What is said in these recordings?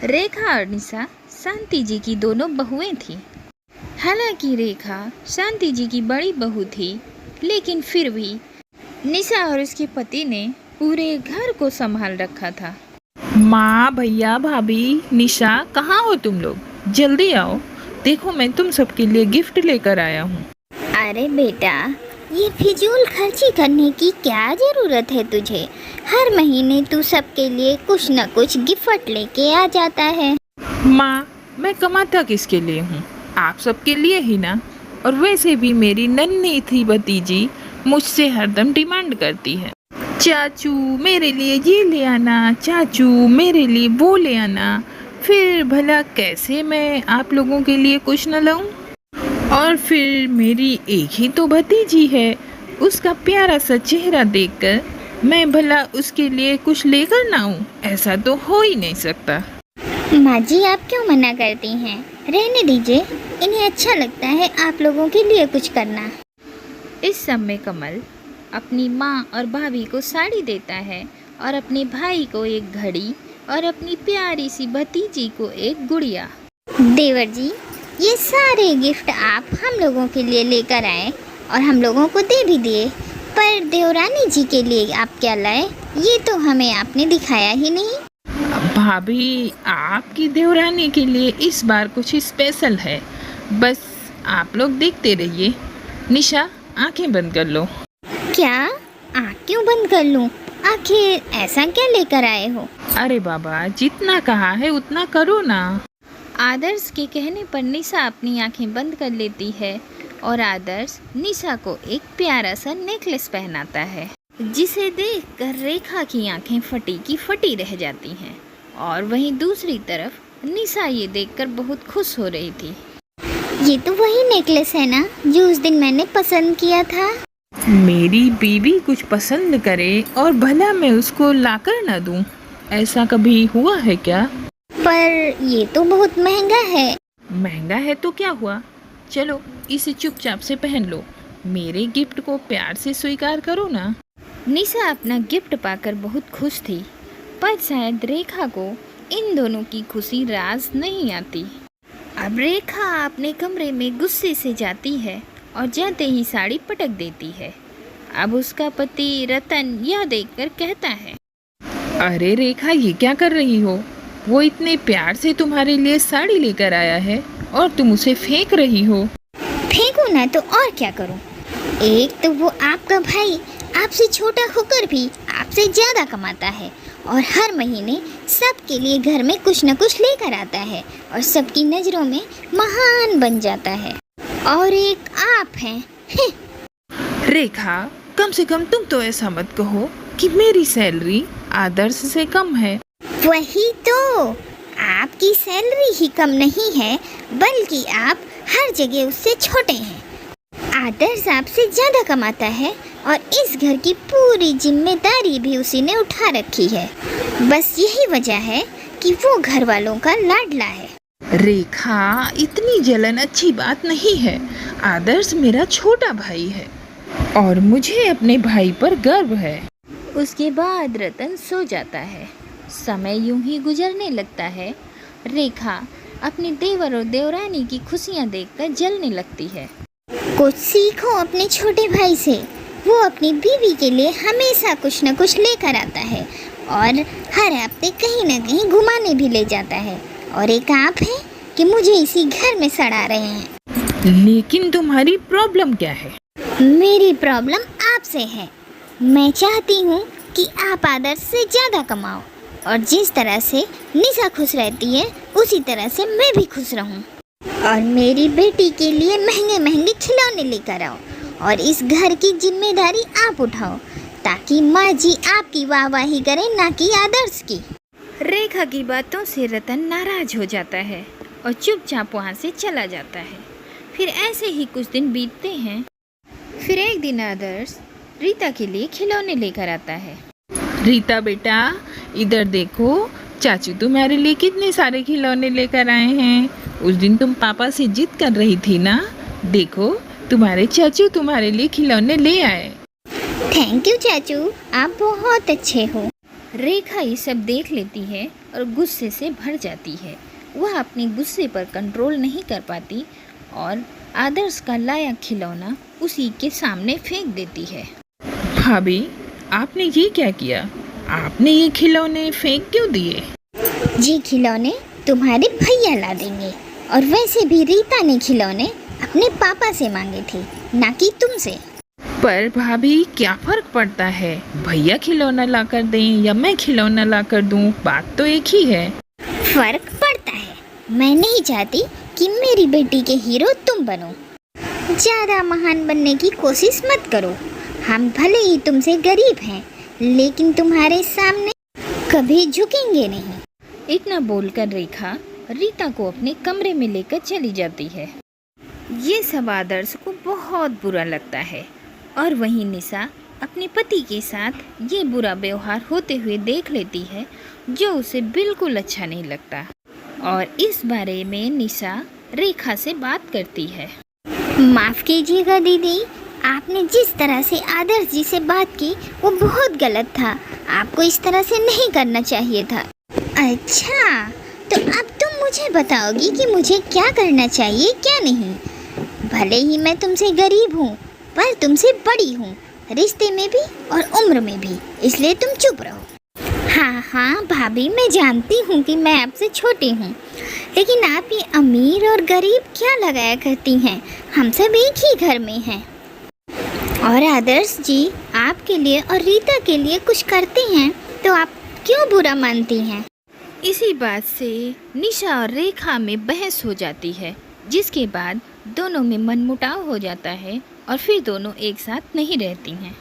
रेखा और निशा शांति जी की दोनों बहुएं थीं। हालांकि रेखा शांति जी की बड़ी बहू थी, लेकिन फिर भी निशा और उसके पति ने पूरे घर को संभाल रखा था। माँ, भैया, भाभी, निशा, कहाँ हो तुम लोग? जल्दी आओ, देखो मैं तुम सबके लिए गिफ्ट लेकर आया हूँ। अरे बेटा, ये फिजूल खर्ची करने की क्या ज़रूरत है तुझे? हर महीने तू सबके लिए कुछ न कुछ गिफ्ट लेके आ जाता है। माँ, मैं कमाता किसके लिए हूँ? आप सबके लिए ही ना। और वैसे भी मेरी नन्ही थी भतीजी मुझसे हरदम डिमांड करती है, चाचू मेरे लिए ये ले आना, चाचू मेरे लिए वो ले आना। फिर भला कैसे मैं आप लोगों के लिए कुछ न लाऊं? और फिर मेरी एक ही तो भतीजी है, उसका प्यारा सा चेहरा देखकर मैं भला उसके लिए कुछ लेकर ना आऊं? ऐसा तो हो ही नहीं सकता। माँ जी, आप क्यों मना करती हैं? रहने दीजिए, इन्हें अच्छा लगता है आप लोगों के लिए कुछ करना। इस समय कमल अपनी माँ और भाभी को साड़ी देता है और अपने भाई को एक घड़ी और अपनी प्यारी सी भतीजी को एक गुड़िया। देवर जी, ये सारे गिफ्ट आप हम लोगों के लिए लेकर आए और हम लोगों को दे भी दिए, पर देवरानी जी के लिए आप क्या लाए ये तो हमें आपने दिखाया ही नहीं। भाभी, आपकी देवरानी के लिए इस बार कुछ स्पेशल है, बस आप लोग देखते रहिए। निशा, आंखें बंद कर लो। क्या? आँख क्यों बंद कर लूं? आखिर ऐसा क्या लेकर आए हो? अरे बाबा, जितना कहा है उतना करो ना। आदर्श के कहने पर निशा अपनी आंखें बंद कर लेती है और आदर्श निशा को एक प्यारा सा नेकलेस पहनाता है, जिसे देखकर रेखा की आंखें फटी की फटी रह जाती हैं। और वहीं दूसरी तरफ निशा ये देखकर बहुत खुश हो रही थी। ये तो वही नेकलेस है ना जो उस दिन मैंने पसंद किया था। मेरी बीवी कुछ पसंद करे और भला मैं उसको लाकर ना दूं, ऐसा कभी हुआ है क्या? पर ये तो बहुत महंगा है। महंगा है तो क्या हुआ, चलो इसे चुपचाप से पहन लो। मेरे गिफ्ट को प्यार से स्वीकार करो ना। निशा अपना गिफ्ट पाकर बहुत खुश थी, पर शायद रेखा को इन दोनों की खुशी राज नहीं आती। अब रेखा अपने कमरे में गुस्से से जाती है और जाते ही साड़ी पटक देती है। अब उसका पति रतन यह देखकर कहता है, अरे रेखा, ये क्या कर रही हो? वो इतने प्यार से तुम्हारे लिए साड़ी लेकर आया है और तुम उसे फेंक रही हो। फेंकू ना तो और क्या करूं? एक तो वो आपका भाई आपसे छोटा होकर भी आपसे ज़्यादा कमाता है और हर महीने सबके लिए घर में कुछ न कुछ लेकर आता है और सबकी नज़रों में महान बन जाता है। और एक आप हैं। रेखा, कम से कम तुम तो ऐसा मत कहो कि मेरी सैलरी आदर्श से कम है। वही तो, आपकी सैलरी ही कम नहीं है, बल्कि आप हर जगह उससे छोटे हैं। आदर्श आपसे ज़्यादा कमाता है और इस घर की पूरी जिम्मेदारी भी उसी ने उठा रखी है। बस यही वजह है कि वो घर वालों का लाडला है। रेखा, इतनी जलन अच्छी बात नहीं है। आदर्श मेरा छोटा भाई है और मुझे अपने भाई पर गर्व है। उसके बाद रतन सो जाता है। समय यूं ही गुजरने लगता है। रेखा अपने देवर और देवरानी की खुशियां देखकर जलने लगती है। कुछ सीखो अपने छोटे भाई से। वो अपनी बीवी के लिए हमेशा कुछ न कुछ लेकर आता है और हर हफ्ते कहीं न कहीं घुमाने भी ले जाता है। और एक आप है कि मुझे इसी घर में सड़ा रहे हैं। लेकिन तुम्हारी प्रॉब्लम क्या है? मेरी प्रॉब्लम आपसे है। मैं चाहती हूँ कि आप आदर्श से ज़्यादा कमाओ और जिस तरह से निशा खुश रहती है उसी तरह से मैं भी खुश रहूँ। और मेरी बेटी के लिए महंगे महंगे खिलौने लेकर आओ और इस घर की जिम्मेदारी आप उठाओ, ताकि माँ जी आपकी वाहवाही करें, ना कि आदर्श की। रेखा की बातों से रतन नाराज हो जाता है और चुपचाप वहाँ से चला जाता है। फिर ऐसे ही कुछ दिन बीतते हैं। फिर एक दिन आदर्श रीता के लिए खिलौने लेकर आता है। रीता बेटा, इधर देखो, चाचू तुम्हारे लिए कितने सारे खिलौने लेकर आए हैं। उस दिन तुम पापा से जिद कर रही थी ना, देखो तुम्हारे चाचू तुम्हारे लिए खिलौने ले आए। थैंक यू चाचू, आप बहुत अच्छे हो। रेखा ये सब देख लेती है और गुस्से से भर जाती है। वह अपने गुस्से पर कंट्रोल नहीं कर पाती और आदर्श का लाया खिलौना उसी के सामने फेंक देती है। भाभी, आपने ये क्या किया? आपने ये खिलौने फेंक क्यों दिए? जी खिलौने तुम्हारे भैया ला देंगे, और वैसे भी रीता ने खिलौने अपने पापा से मांगे थे, ना कि तुमसे। पर भाभी, क्या फर्क पड़ता है? भैया खिलौना ला कर दें या मैं खिलौना ला कर दूं, बात तो एक ही है। फर्क पड़ता है। मैं नहीं चाहती कि मेरी बेटी के हीरो तुम बनो। ज़्यादा महान बनने की कोशिश मत करो। हम भले ही तुमसे गरीब हैं, लेकिन तुम्हारे सामने कभी झुकेंगे नहीं। इतना बोलकर रेखा रीता को अपने कमरे में लेकर चली जाती है। ये सब आदर्श को बहुत बुरा लगता है और वहीं निशा अपने पति के साथ ये बुरा व्यवहार होते हुए देख लेती है, जो उसे बिल्कुल अच्छा नहीं लगता। और इस बारे में निशा रेखा से बात करती है। माफ़ कीजिएगा दीदी, आपने जिस तरह से आदर्श जी से बात की वो बहुत गलत था। आपको इस तरह से नहीं करना चाहिए था। अच्छा, तो अब तुम मुझे बताओगी कि मुझे क्या करना चाहिए क्या नहीं। भले ही मैं तुमसे गरीब हूँ, पर तुमसे बड़ी हूँ, रिश्ते में भी और उम्र में भी, इसलिए तुम चुप रहो। हाँ हाँ भाभी, मैं जानती हूँ कि मैं आपसे छोटी हूँ, लेकिन आप ये अमीर और गरीब क्या लगाया करती हैं। हम सब एक ही घर में हैं। और आदर्श जी आपके लिए और रीता के लिए कुछ करते हैं तो आप क्यों बुरा मानती हैं? इसी बात से निशा और रेखा में बहस हो जाती है, जिसके बाद दोनों में मनमुटाव हो जाता है और फिर दोनों एक साथ नहीं रहती हैं।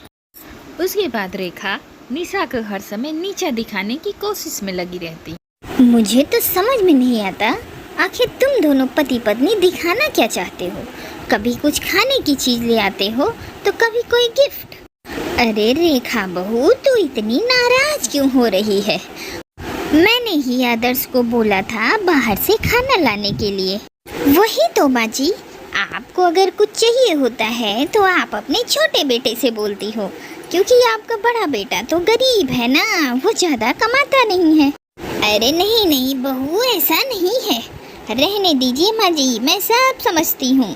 उसके बाद रेखा निशा को हर समय नीचा दिखाने की कोशिश में लगी रहती। मुझे तो समझ में नहीं आता, आखिर तुम दोनों पति पत्नी दिखाना क्या चाहते हो? कभी कुछ खाने की चीज़ ले आते हो तो कभी कोई गिफ्ट। अरे रेखा बहू, तू इतनी नाराज क्यों हो रही है? मैंने ही आदर्श को बोला था बाहर से खाना लाने के लिए। वही तो माँ जी, आपको अगर कुछ चाहिए होता है तो आप अपने छोटे बेटे से बोलती हो, क्योंकि आपका बड़ा बेटा तो गरीब है ना, वो ज़्यादा कमाता नहीं है। अरे नहीं नहीं बहू, ऐसा नहीं है, रहने दीजिए माँ जी, मैं सब समझती हूँ।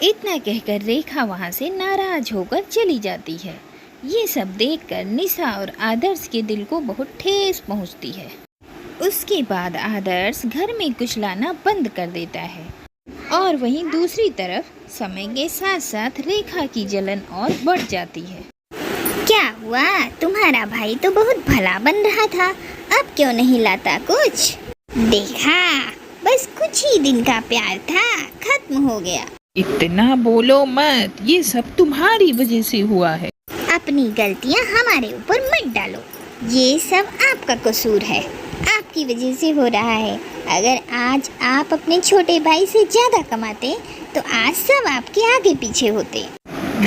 इतना कहकर रेखा वहाँ से नाराज होकर चली जाती है। ये सब देखकर निशा और आदर्श के दिल को बहुत ठेस पहुँचती है। उसके बाद आदर्श घर में कुछ लाना बंद कर देता है और वहीं दूसरी तरफ समय के साथ साथ रेखा की जलन और बढ़ जाती है। क्या हुआ? तुम्हारा भाई तो बहुत भला बन रहा था, अब क्यों नहीं लाता कुछ? देखा, बस कुछ ही दिन का प्यार था, खत्म हो गया। इतना बोलो मत, ये सब तुम्हारी वजह से हुआ है। अपनी गलतियाँ हमारे ऊपर मत डालो, ये सब आपका कसूर है, आपकी वजह से हो रहा है। अगर आज आप अपने छोटे भाई से ज़्यादा कमाते तो आज सब आपके आगे पीछे होते।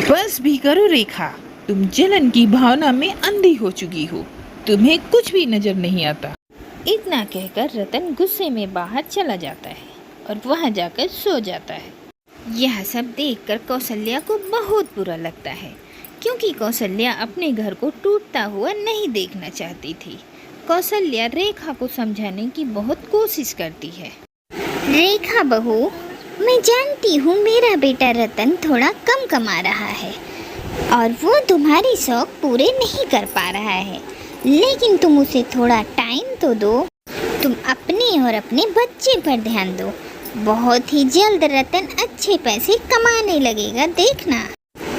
बस भी करो रेखा, तुम जलन की भावना में अंधी हो चुकी हो, तुम्हें कुछ भी नजर नहीं आता। इतना कहकर रतन गुस्से में बाहर चला जाता है और वहाँ जाकर सो जाता है। यह सब देखकर कौशल्या को बहुत बुरा लगता है, क्योंकि कौशल्या अपने घर को टूटता हुआ नहीं देखना चाहती थी। कौशल्या रेखा को समझाने की बहुत कोशिश करती है। रेखा बहू, मैं जानती हूँ मेरा बेटा रतन थोड़ा कम कमा रहा है और वो तुम्हारी शौक पूरे नहीं कर पा रहा है, लेकिन तुम उसे थोड़ा टाइम तो दो। तुम अपने और अपने बच्चे पर ध्यान दो, बहुत ही जल्द रतन अच्छे पैसे कमाने लगेगा, देखना।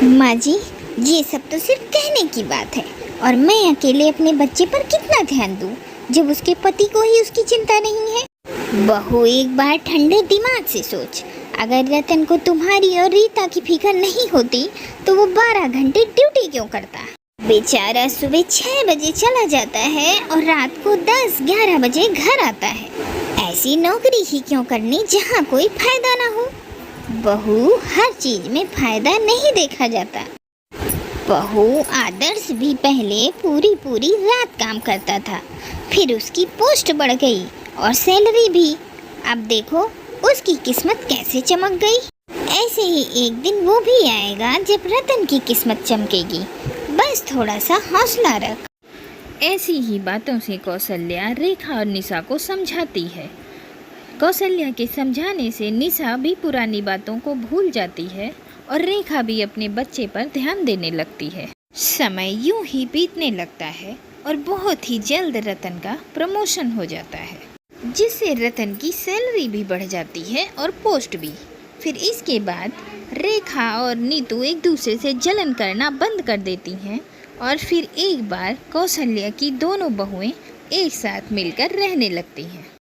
माँ जी, ये सब तो सिर्फ कहने की बात है, और मैं अकेले अपने बच्चे पर कितना ध्यान दूँ जब उसके पति को ही उसकी चिंता नहीं है। बहू, एक बार ठंडे दिमाग से सोच, अगर रतन को तुम्हारी और रीता की फिक्र नहीं होती तो वो 12 घंटे ड्यूटी क्यों करता? बेचारा सुबह 6 बजे चला जाता है और रात को 10-11 बजे घर आता है। ऐसी नौकरी ही क्यों करनी जहाँ कोई फायदा ना हो? बहू, हर चीज में फायदा नहीं देखा जाता। बहू, आदर्श भी पहले पूरी रात काम करता था, फिर उसकी पोस्ट बढ़ गई और सैलरी भी। अब देखो उसकी किस्मत कैसे चमक गई। ऐसे ही एक दिन वो भी आएगा जब रतन की किस्मत चमकेगी, बस थोड़ा सा हौसला रख। ऐसी ही बातों से कौशल्या रेखा और निशा को समझाती है। कौशल्या के समझाने से निशा भी पुरानी बातों को भूल जाती है और रेखा भी अपने बच्चे पर ध्यान देने लगती है। समय यूं ही बीतने लगता है और बहुत ही जल्द रतन का प्रमोशन हो जाता है, जिससे रतन की सैलरी भी बढ़ जाती है और पोस्ट भी। फिर इसके बाद रेखा और नीतू एक दूसरे से जलन करना बंद कर देती हैं और फिर एक बार कौशल्या की दोनों बहुएं एक साथ मिलकर रहने लगती हैं।